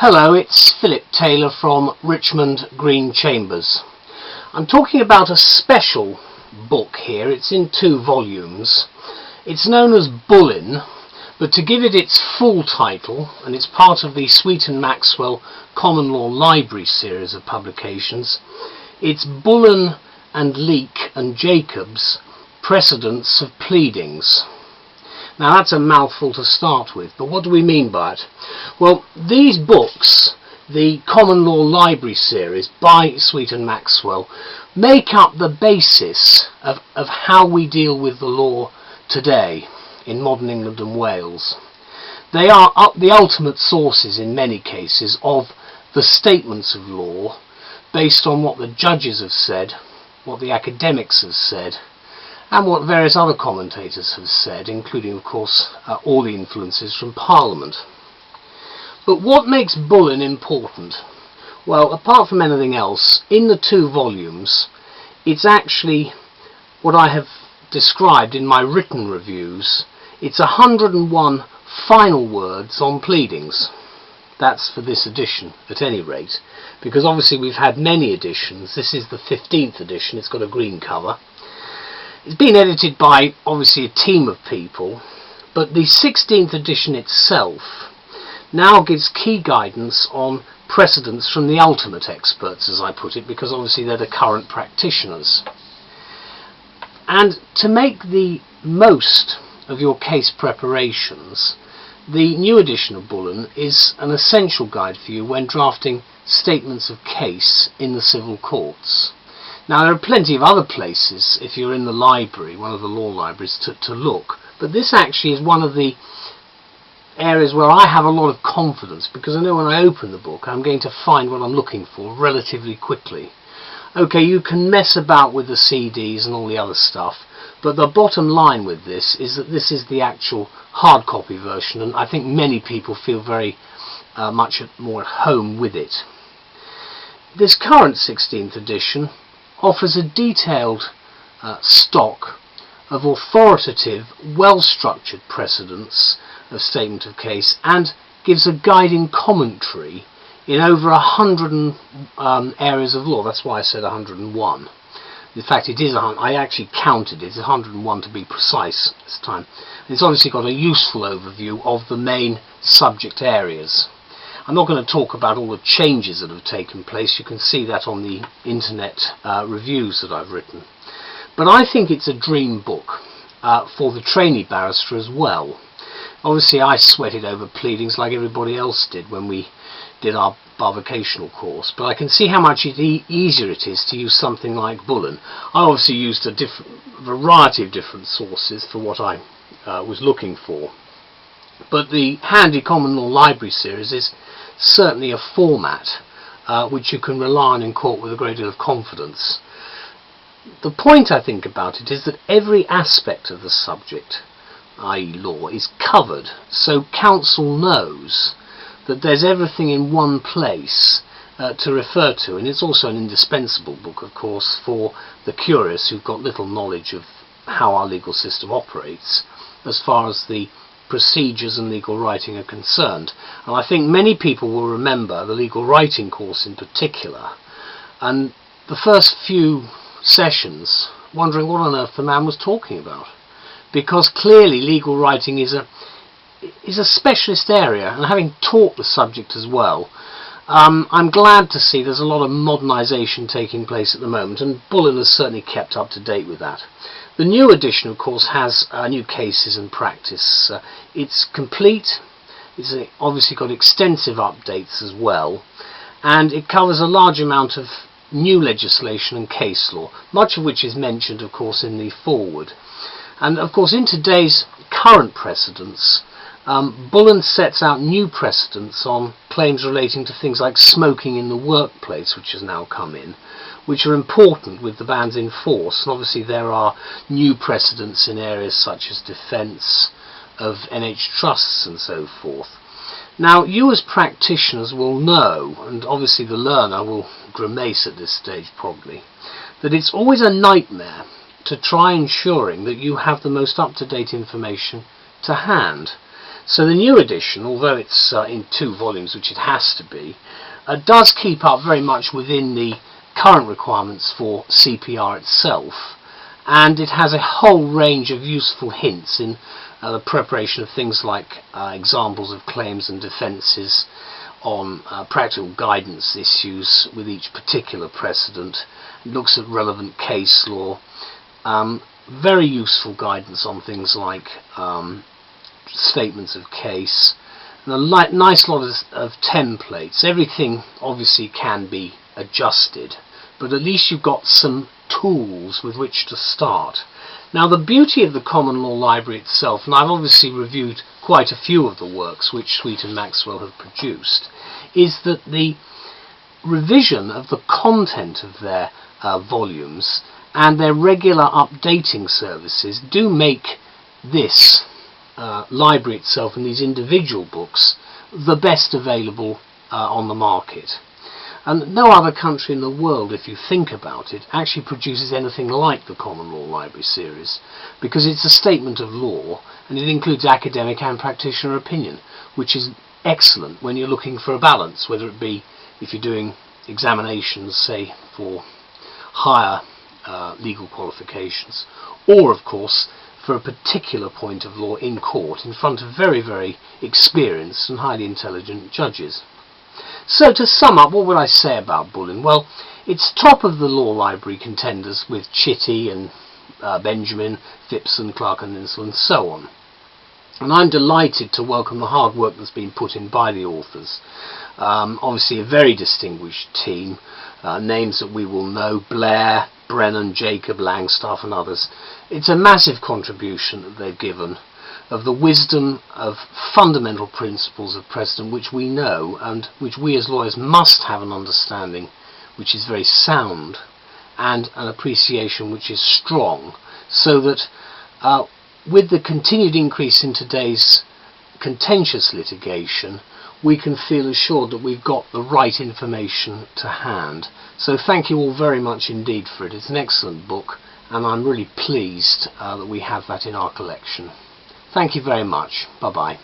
Hello, it's Phillip Taylor from Richmond Green Chambers. I'm talking about a special book here. It's in 2 volumes. It's known as Bullen, but to give it its full title, and it's part of the Sweet and Maxwell Common Law Library series of publications, it's Bullen and Leake and Jacobs, Precedents of Pleadings. Now that's a mouthful to start with, but what do we mean by it? Well, these books, the Common Law Library series by Sweet and Maxwell, make up the basis of how we deal with the law today in modern England and Wales. They are the ultimate sources in many cases of the statements of law based on what the judges have said, what the academics have said, and what various other commentators have said, including, of course, all the influences from Parliament. But what makes Bullen important? Well, apart from anything else, in the 2 volumes, it's actually what I have described in my written reviews. It's 101 final words on pleadings. That's for this edition, at any rate, because obviously we've had many editions. This is the 15th edition. It's got a green cover. It's been edited by, obviously, a team of people, but the 16th edition itself now gives key guidance on precedents from the ultimate experts, as I put it, because obviously they're the current practitioners. And to make the most of your case preparations, the new edition of Bullen is an essential guide for you when drafting statements of case in the civil courts. Now, there are plenty of other places, if you're in the library, one of the law libraries, to look, but this actually is one of the areas where I have a lot of confidence, because I know when I open the book I'm going to find what I'm looking for relatively quickly. Okay, you can mess about with the CDs and all the other stuff, but the bottom line with this is that this is the actual hard copy version, and I think many people feel very much more at home with it. This current 16th edition offers a detailed stock of authoritative, well-structured precedents of statement of case, and gives a guiding commentary in over 100 areas of law. That's why I said 101. In fact, it is I actually counted it. It's 101 to be precise this time. It's obviously got a useful overview of the main subject areas. I'm not going to talk about all the changes that have taken place. You can see that on the internet reviews that I've written. But I think it's a dream book for the trainee barrister as well. Obviously I sweated over pleadings like everybody else did when we did our bar vocational course, but I can see how much easier it is to use something like Bullen. I obviously used a variety of different sources for what I was looking for. But the handy Common Law Library series is certainly a format which you can rely on in court with a great deal of confidence. The point, I think, about it is that every aspect of the subject, i.e. law, is covered, so counsel knows that there's everything in one place to refer to, and it's also an indispensable book, of course, for the curious who've got little knowledge of how our legal system operates as far as the procedures and legal writing are concerned. And I think many people will remember the legal writing course in particular, and the first few sessions wondering what on earth the man was talking about, because clearly legal writing is a specialist area, and having taught the subject as well, I'm glad to see there's a lot of modernisation taking place at the moment, and Bullen has certainly kept up to date with that. The new edition, of course, has new cases and practice. It's complete. It's obviously got extensive updates as well, and it covers a large amount of new legislation and case law, much of which is mentioned, of course, in the foreword. And, of course, in today's current precedents, Bullen sets out new precedents on claims relating to things like smoking in the workplace, which has now come in, which are important with the bans in force. And obviously there are new precedents in areas such as defence of NH trusts and so forth. Now, you as practitioners will know, and obviously the learner will grimace at this stage probably, that it's always a nightmare to try ensuring that you have the most up-to-date information to hand. So the new edition, although it's in 2 volumes, which it has to be, does keep up very much within the current requirements for CPR itself, and it has a whole range of useful hints in the preparation of things like examples of claims and defences, on practical guidance issues with each particular precedent. It looks at relevant case law, very useful guidance on things like statements of case, and a nice lot of templates. Everything obviously can be adjusted, but at least you've got some tools with which to start. Now, the beauty of the Common Law Library itself, and I've obviously reviewed quite a few of the works which Sweet and Maxwell have produced, is that the revision of the content of their volumes and their regular updating services do make this library itself and these individual books the best available on the market. And no other country in the world, if you think about it, actually produces anything like the Common Law Library series, because it's a statement of law and it includes academic and practitioner opinion, which is excellent when you're looking for a balance, whether it be if you're doing examinations, say, for higher legal qualifications, or of course for a particular point of law in court in front of very, very experienced and highly intelligent judges. So to sum up, what would I say about Bullen? Well, it's top of the law library contenders with Chitty and Benjamin, Phipson, Clark and Insel and so on. And I'm delighted to welcome the hard work that's been put in by the authors. Obviously a very distinguished team, names that we will know: Blair, Brennan, Jacob, Langstaff and others. It's a massive contribution that they've given of the wisdom of fundamental principles of precedent which we know and which we as lawyers must have an understanding which is very sound and an appreciation which is strong, so that with the continued increase in today's contentious litigation, we can feel assured that we've got the right information to hand. So thank you all very much indeed for it. It's an excellent book, and I'm really pleased that we have that in our collection. Thank you very much. Bye-bye.